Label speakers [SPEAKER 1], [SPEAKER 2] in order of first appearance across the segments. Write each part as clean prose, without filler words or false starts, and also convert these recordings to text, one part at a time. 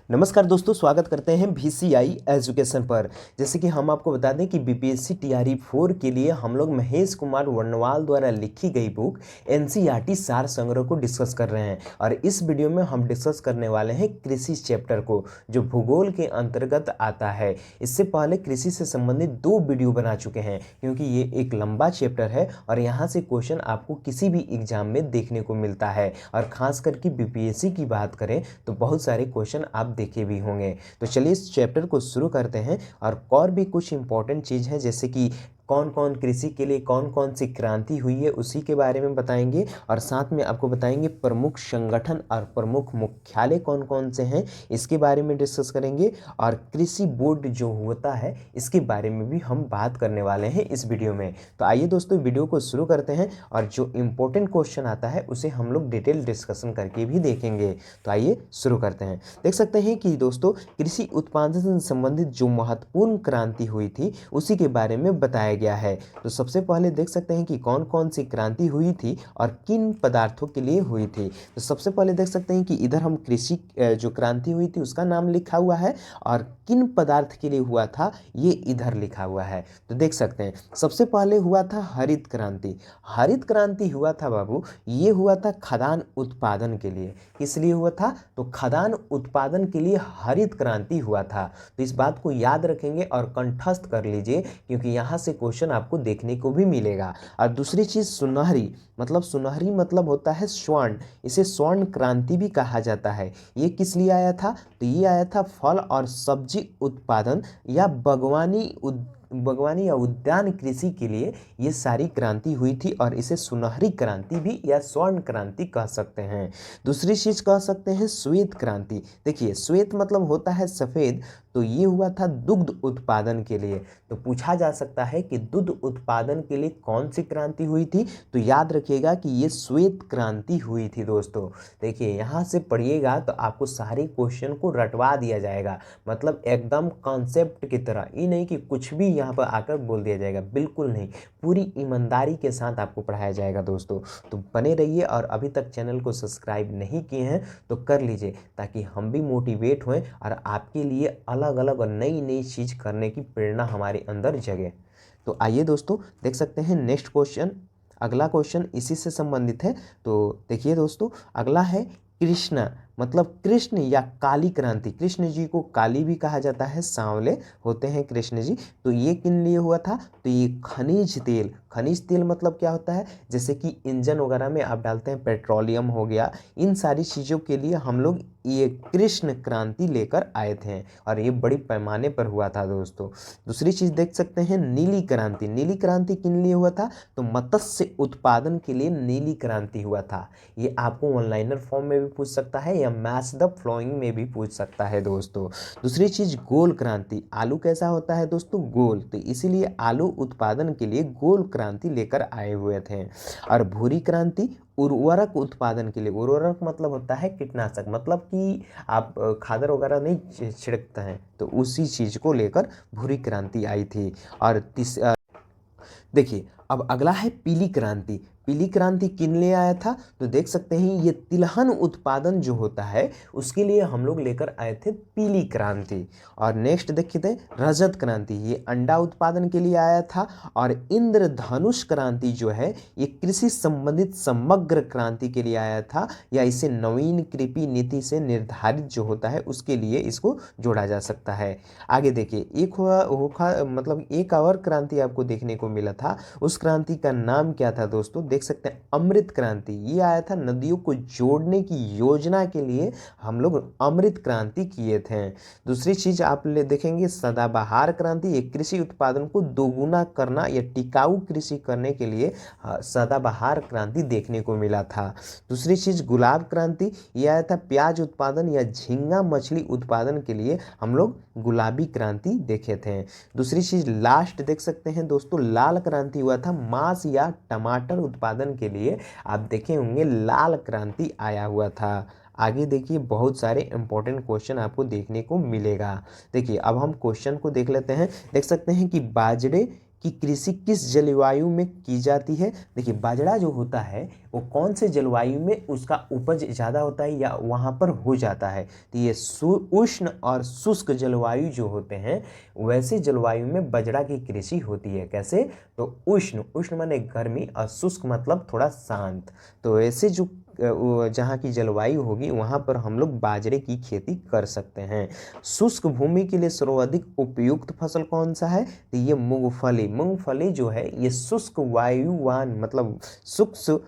[SPEAKER 1] नमस्कार दोस्तों, स्वागत करते हैं VCI एजुकेशन पर। जैसे कि हम आपको बता दें कि BPSC TRE 4 के लिए हम लोग महेश कुमार वर्णवाल द्वारा लिखी गई बुक NCERT सार संग्रह को डिस्कस कर रहे हैं। और इस वीडियो में हम डिस्कस करने वाले हैं कृषि चैप्टर को, जो भूगोल के अंतर्गत आता है। इससे पहले कृषि से संबंधित 2 वीडियो बना चुके हैं, क्योंकि ये एक लंबा चैप्टर है और यहाँ से क्वेश्चन आपको किसी भी एग्जाम में देखने को मिलता है। और खास करके BPSC की बात करें तो बहुत सारे क्वेश्चन आप देखे भी होंगे। तो चलिए इस चैप्टर को शुरू करते हैं। और भी कुछ इंपॉर्टेंट चीज़ है, जैसे कि कौन कौन कृषि के लिए कौन कौन सी क्रांति हुई है उसी के बारे में बताएंगे। और साथ में आपको बताएंगे प्रमुख संगठन और प्रमुख मुख्यालय कौन कौन से हैं, इसके बारे में डिस्कस करेंगे। और कृषि बोर्ड जो होता है इसके बारे में भी हम बात करने वाले हैं इस वीडियो में। तो आइए दोस्तों वीडियो को शुरू करते हैं, और जो इम्पोर्टेंट क्वेश्चन आता है उसे हम लोग डिटेल डिस्कशन करके भी देखेंगे। तो आइए शुरू करते हैं। देख सकते हैं कि दोस्तों कृषि उत्पादन से संबंधित जो महत्वपूर्ण क्रांति हुई थी उसी के बारे में बताया गया है। तो सबसे पहले देख सकते हैं कि कौन कौन सी क्रांति हुई थी और किन पदार्थों के लिए हुई थी। तो सबसे पहले देख सकते हैं कि इधर हम कृषि जो क्रांति हुई थी उसका नाम लिखा हुआ है, और किन पदार्थ के लिए हुआ था ये इधर लिखा हुआ है। तो देख सकते हैं सबसे पहले हुआ था हरित क्रांति। हरित क्रांति हुआ था बाबू, ये हुआ था खदान उत्पादन के लिए। किस लिए हुआ था? तो खदान उत्पादन के लिए हरित क्रांति हुआ था। तो इस बात को याद रखेंगे और कंठस्थ कर लीजिए, क्योंकि यहाँ से क्वेश्चन आपको देखने को भी मिलेगा। और दूसरी चीज़ सुनहरी, सुनहरी मतलब होता है स्वर्ण। इसे स्वर्ण क्रांति भी कहा जाता है। ये किस लिए आया था? तो ये आया था फल और सब्जी उत्पादन या बागवानी या उद्यान कृषि के लिए ये सारी क्रांति हुई थी, और इसे सुनहरी क्रांति भी या स्वर्ण क्रांति कह सकते हैं। दूसरी चीज कह सकते हैं श्वेत क्रांति। देखिए श्वेत मतलब होता है सफ़ेद, तो ये हुआ था दुग्ध उत्पादन के लिए। तो पूछा जा सकता है कि दुग्ध उत्पादन के लिए कौन सी क्रांति हुई थी, तो याद रखिएगा कि ये श्वेत क्रांति हुई थी दोस्तों। देखिए यहाँ से पढ़िएगा तो आपको सारे क्वेश्चन को रटवा दिया जाएगा, मतलब एकदम कॉन्सेप्ट की तरह। ये नहीं कि कुछ भी यहाँ पर आकर बोल दिया जाएगा, बिल्कुल नहीं, पूरी ईमानदारी के साथ आपको पढ़ाया जाएगा दोस्तों। तो बने रहिए, और अभी तक चैनल को सब्सक्राइब नहीं किए हैं तो कर लीजिए, ताकि हम भी मोटिवेट हों और आपके लिए अलग अलग और नई नई चीज़ करने की प्रेरणा हमारे अंदर जगे। तो आइए दोस्तों देख सकते हैं नेक्स्ट क्वेश्चन। अगला क्वेश्चन इसी से संबंधित है। तो देखिए दोस्तों, अगला है कृष्णा, मतलब कृष्ण या काली क्रांति। कृष्ण जी को काली भी कहा जाता है, सांवले होते हैं कृष्ण जी। तो ये किन लिए हुआ था? तो ये खनिज तेल। खनिज तेल मतलब क्या होता है? जैसे कि इंजन वगैरह में आप डालते हैं, पेट्रोलियम हो गया, इन सारी चीज़ों के लिए हम लोग ये कृष्ण क्रांति लेकर आए थे, और ये बड़ी पैमाने पर हुआ था दोस्तों। दूसरी चीज़ देख सकते हैं नीली क्रांति। नीली क्रांति किन लिए हुआ था? तो मत्स्य उत्पादन के लिए नीली क्रांति हुआ था। ये आपको ऑनलाइनर फॉर्म में भी पूछ सकता है या मैच द फ्लोइंग में भी पूछ सकता है दोस्तों। दूसरी चीज गोल क्रांति। आलू कैसा होता है दोस्तों? गोल, तो इसीलिए आलू उत्पादन के लिए गोल क्रांति लेकर आए हुए थे। और भूरी क्रांति उर्वरक उत्पादन के लिए। उर्वरक मतलब होता है कीटनाशक, मतलब कि आप खादर वगैरह नहीं छिड़कते हैं, तो उसी चीज को लेकर भूरी क्रांति आई थी। और देखिए अब अगला है पीली क्रांति। पीली क्रांति किन लिए आया था? तो देख सकते हैं ये तिलहन उत्पादन जो होता है उसके लिए हम लोग लेकर आए थे पीली क्रांति। और नेक्स्ट देखिए थे रजत क्रांति, ये अंडा उत्पादन के लिए आया था। और इंद्रधनुष क्रांति जो है ये कृषि संबंधित समग्र क्रांति के लिए आया था, या इसे नवीन कृषि नीति से निर्धारित जो होता है उसके लिए इसको जोड़ा जा सकता है। आगे देखिए एक और क्रांति आपको देखने को मिला था, उस क्रांति का नाम क्या था दोस्तों? देख सकते हैं अमृत क्रांति। ये आया था नदियों को जोड़ने की योजना के लिए हम लोग अमृत क्रांति किए थे। दूसरी चीज आप देखेंगे सदाबहार क्रांति। ये कृषि उत्पादन को दोगुना करना या टिकाऊ कृषि करने के लिए सदाबहार क्रांति देखने को मिला था। दूसरी चीज गुलाब क्रांति। ये आया था प्याज उत्पादन या झींगा मछली उत्पादन के लिए हम लोग गुलाबी क्रांति देखे थे। दूसरी चीज लास्ट देख सकते हैं दोस्तों, लाल क्रांति हुआ था मांस या टमाटर उत्पादन के लिए। आप देखे होंगे लाल क्रांति आया हुआ था। आगे देखिए बहुत सारे इंपॉर्टेंट क्वेश्चन आपको देखने को मिलेगा। देखिए अब हम क्वेश्चन को देख लेते हैं। देख सकते हैं कि बाजरे कि कृषि किस जलवायु में की जाती है। देखिए बाजरा जो होता है वो कौन से जलवायु में उसका उपज ज़्यादा होता है या वहाँ पर हो जाता है, तो ये उष्ण और शुष्क जलवायु जो होते हैं वैसे जलवायु में बाजरा की कृषि होती है। कैसे, तो उष्ण, उष्ण माने गर्मी और शुष्क मतलब थोड़ा शांत, तो ऐसे जो जहाँ की जलवायु होगी वहाँ पर हम लोग बाजरे की खेती कर सकते हैं। शुष्क भूमि के लिए सर्वाधिक उपयुक्त फसल कौन सा है, तो ये मूंगफली, मूंगफली जो है ये शुष्क वायुवान मतलब शुष्क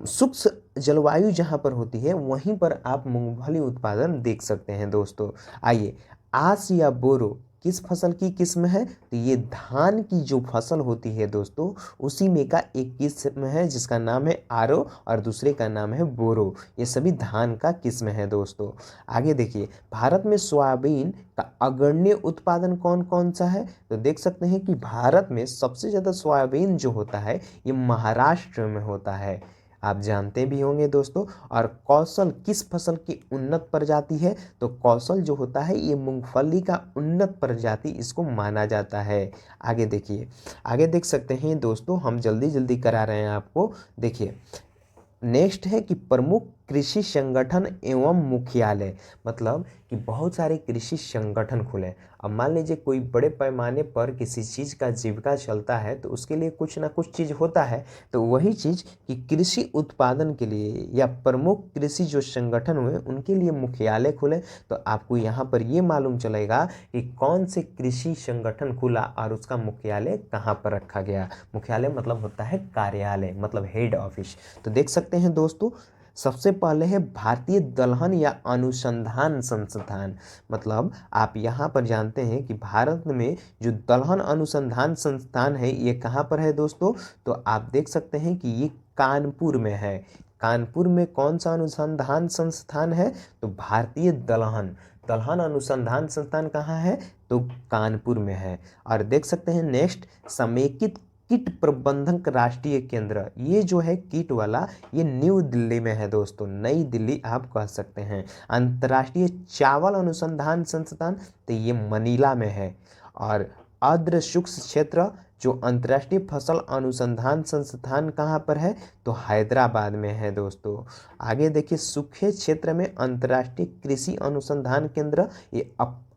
[SPEAKER 1] शुष्क जलवायु जहाँ पर होती है वहीं पर आप मूंगफली उत्पादन देख सकते हैं दोस्तों। आइए, आस या बोरो किस फसल की किस्म है, तो ये धान की जो फसल होती है दोस्तों उसी में का एक किस्म है जिसका नाम है आरो और दूसरे का नाम है बोरो। ये सभी धान का किस्म है दोस्तों। आगे देखिए, भारत में सोयाबीन का अग्रणी उत्पादन कौन कौन सा है, तो देख सकते हैं कि भारत में सबसे ज़्यादा सोयाबीन जो होता है ये महाराष्ट्र में होता है, आप जानते भी होंगे दोस्तों। और कौशल किस फसल की उन्नत प्रजाति है, तो कौशल जो होता है ये मूंगफली का उन्नत प्रजाति इसको माना जाता है। आगे देखिए, आगे देख सकते हैं दोस्तों, हम जल्दी जल्दी करा रहे हैं आपको। देखिए नेक्स्ट है कि प्रमुख कृषि संगठन एवं मुख्यालय, मतलब कि बहुत सारे कृषि संगठन खुले। अब मान लीजिए कोई बड़े पैमाने पर किसी चीज़ का जीविका चलता है तो उसके लिए कुछ ना कुछ चीज़ होता है, तो वही चीज़ कि कृषि उत्पादन के लिए या प्रमुख कृषि जो संगठन हुए उनके लिए मुख्यालय खुले। तो आपको यहाँ पर ये मालूम चलेगा कि कौन से कृषि संगठन खुला और उसका मुख्यालय कहाँ पर रखा गया। मुख्यालय मतलब होता है कार्यालय, मतलब हेड ऑफिस। तो देख सकते हैं दोस्तों, सबसे पहले है भारतीय दलहन या अनुसंधान संस्थान, मतलब आप यहाँ पर जानते हैं कि भारत में जो दलहन अनुसंधान संस्थान है ये कहाँ पर है दोस्तों, तो आप देख सकते हैं कि ये कानपुर में है। कानपुर में कौन सा अनुसंधान संस्थान है, तो भारतीय दलहन, दलहन अनुसंधान संस्थान कहाँ है, तो कानपुर में है। और देख सकते हैं नेक्स्ट, समेकित कीट प्रबंधन राष्ट्रीय केंद्र, ये जो है कीट वाला ये न्यू दिल्ली में है दोस्तों, नई दिल्ली आप कह सकते हैं। अंतर्राष्ट्रीय चावल अनुसंधान संस्थान, तो ये मनीला में है। और आर्द्र शुष्क क्षेत्र जो अंतर्राष्ट्रीय फसल अनुसंधान संस्थान कहाँ पर है, तो हैदराबाद में है दोस्तों। आगे देखिए, सूखे क्षेत्र में अंतर्राष्ट्रीय कृषि अनुसंधान केंद्र ये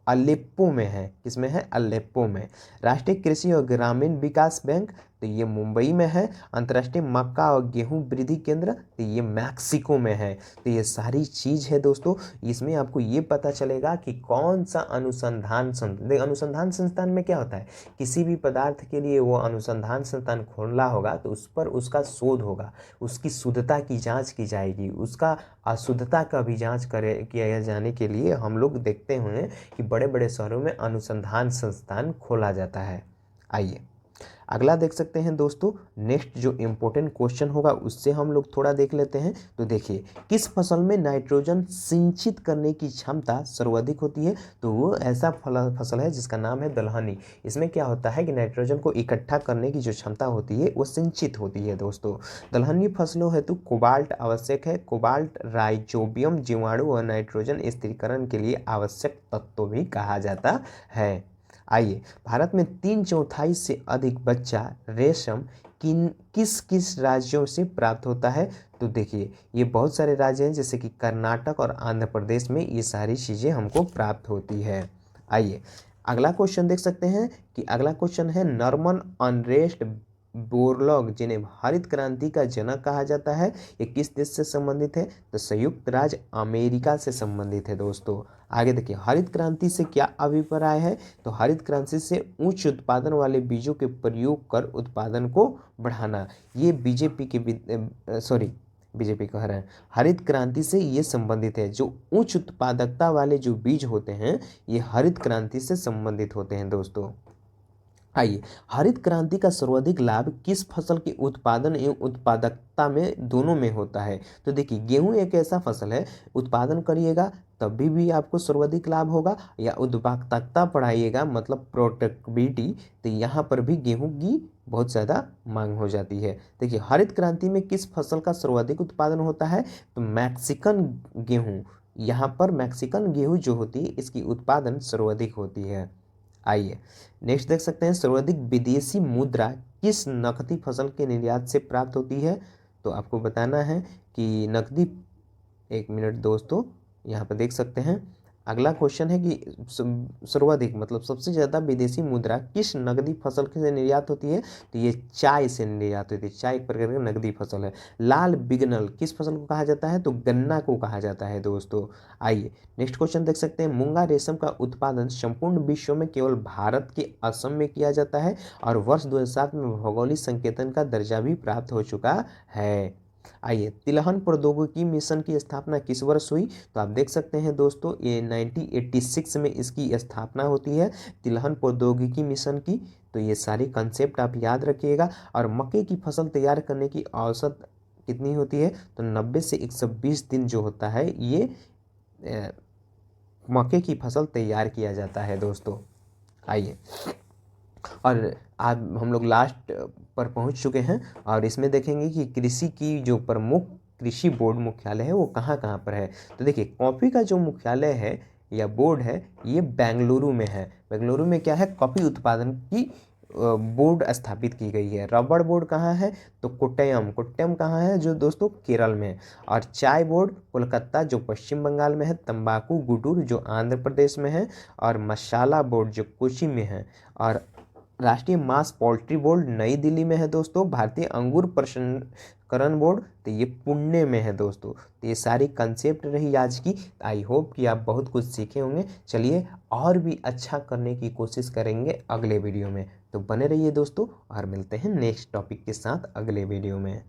[SPEAKER 1] अलेप्पो में है। किसमें है, अलेप्पो में। राष्ट्रीय कृषि और ग्रामीण विकास बैंक, तो ये मुंबई में है। अंतर्राष्ट्रीय मक्का और गेहूं वृद्धि केंद्र, तो ये मैक्सिको में है। तो ये सारी चीज़ है दोस्तों, इसमें आपको ये पता चलेगा कि कौन सा अनुसंधान संस्थान, अनुसंधान संस्थान में क्या होता है, किसी भी पदार्थ के लिए वो अनुसंधान संस्थान खोला होगा तो उस पर उसका शोध होगा, उसकी शुद्धता की जांच की जाएगी, उसका अशुद्धता का भी जांच किया जाने के लिए हम लोग देखते हैं कि बड़े बड़े शहरों में अनुसंधान संस्थान खोला जाता है। आइए अगला देख सकते हैं दोस्तों, नेक्स्ट जो इम्पोर्टेंट क्वेश्चन होगा उससे हम लोग थोड़ा देख लेते हैं। तो देखिए, किस फसल में नाइट्रोजन सिंचित करने की क्षमता सर्वाधिक होती है, तो वो ऐसा फसल है जिसका नाम है दलहनी। इसमें क्या होता है कि नाइट्रोजन को इकट्ठा करने की जो क्षमता होती है वो सिंचित होती है दोस्तों। दलहनी फसलों हेतु कोबाल्ट आवश्यक है। कोबाल्ट राइजोबियम जीवाणु और नाइट्रोजन स्थिरीकरण के लिए आवश्यक तत्व भी कहा जाता है। आइए, भारत में 3/4 से अधिक बच्चा रेशम किस किस राज्यों से प्राप्त होता है, तो देखिए ये बहुत सारे राज्य हैं जैसे कि कर्नाटक और आंध्र प्रदेश में ये सारी चीज़ें हमको प्राप्त होती है। आइए अगला क्वेश्चन देख सकते हैं कि अगला क्वेश्चन है, नॉर्मन अनरेस्ट बोरलॉग जिन्हें हरित क्रांति का जनक कहा जाता है, ये किस देश से संबंधित है, तो संयुक्त राज्य अमेरिका से संबंधित है दोस्तों। आगे देखिए, हरित क्रांति से क्या अभिप्राय है, तो हरित क्रांति से उच्च उत्पादन वाले बीजों के प्रयोग कर उत्पादन को बढ़ाना। ये बीजेपी कह रहे हैं, हरित क्रांति से ये संबंधित है। जो उच्च उत्पादकता वाले जो बीज होते हैं ये हरित क्रांति से संबंधित होते हैं दोस्तों। आइए, हरित क्रांति का सर्वाधिक लाभ किस फसल के उत्पादन एवं उत्पादकता में दोनों में होता है, तो देखिए गेहूं एक ऐसा फसल है, उत्पादन करिएगा तभी भी आपको सर्वाधिक लाभ होगा, या उत्पादकता बढ़ाइएगा मतलब प्रोडक्टिविटी, तो यहाँ पर भी गेहूं की बहुत ज़्यादा मांग हो जाती है। देखिए, हरित क्रांति में किस फसल का सर्वाधिक उत्पादन होता है, तो मैक्सिकन गेहूँ, यहाँ पर मैक्सिकन गेहूँ जो होती है इसकी उत्पादन सर्वाधिक होती है। आइए नेक्स्ट देख सकते हैं, सर्वाधिक विदेशी मुद्रा किस नकदी फसल के निर्यात से प्राप्त होती है। तो आपको बताना है कि नकदी, एक मिनट दोस्तों, यहाँ पर देख सकते हैं अगला क्वेश्चन है कि सर्वाधिक मतलब सबसे ज़्यादा विदेशी मुद्रा किस नकदी फसल से निर्यात होती है। तो ये चाय से निर्यात होती है। चाय एक प्रकार की नकदी फसल है। लाल बिगनल किस फसल को कहा जाता है। तो गन्ना को कहा जाता है दोस्तों। आइए नेक्स्ट क्वेश्चन देख सकते हैं, मूंगा रेशम का उत्पादन संपूर्ण विश्व में केवल भारत के असम में किया जाता है और वर्ष 2007 में भौगोलिक संकेतन का दर्जा भी प्राप्त हो चुका है। आइए, तिलहन प्रौद्योगिकी मिशन की स्थापना किस वर्ष हुई। तो आप देख सकते हैं दोस्तों, ये 1986 में इसकी स्थापना होती है, तिलहन प्रौद्योगिकी मिशन की। तो ये सारी कंसेप्ट आप याद रखिएगा। और मक्के की फसल तैयार करने की औसत कितनी होती है। तो 90 से 120 दिन जो होता है, ये मक्के की फसल तैयार किया जाता है दोस्तों। आइए, और आज हम लोग लास्ट पर पहुंच चुके हैं और इसमें देखेंगे कि कृषि की जो प्रमुख कृषि बोर्ड मुख्यालय है वो कहाँ कहाँ पर है। तो देखिए, कॉफ़ी का जो मुख्यालय है या बोर्ड है, ये बेंगलुरु में है। बेंगलुरु में क्या है, कॉफ़ी उत्पादन की बोर्ड स्थापित की गई है। रबड़ बोर्ड कहाँ है। तो कोट्टयम, कोट्टयम कहाँ है जो दोस्तों, केरल में। और चाय बोर्ड कोलकाता जो पश्चिम बंगाल में है। तंबाकू गुटूर जो आंध्र प्रदेश में है। और मसाला बोर्ड जो कोची में है। और राष्ट्रीय मांस पोल्ट्री बोर्ड नई दिल्ली में है दोस्तों। भारतीय अंगूर प्रसंस्करण बोर्ड, तो ये पुणे में है दोस्तों। तो ये सारी कंसेप्ट रही आज की। आई होप कि आप बहुत कुछ सीखे होंगे। चलिए, और भी अच्छा करने की कोशिश करेंगे अगले वीडियो में। तो बने रहिए दोस्तों और मिलते हैं नेक्स्ट टॉपिक के साथ अगले वीडियो में।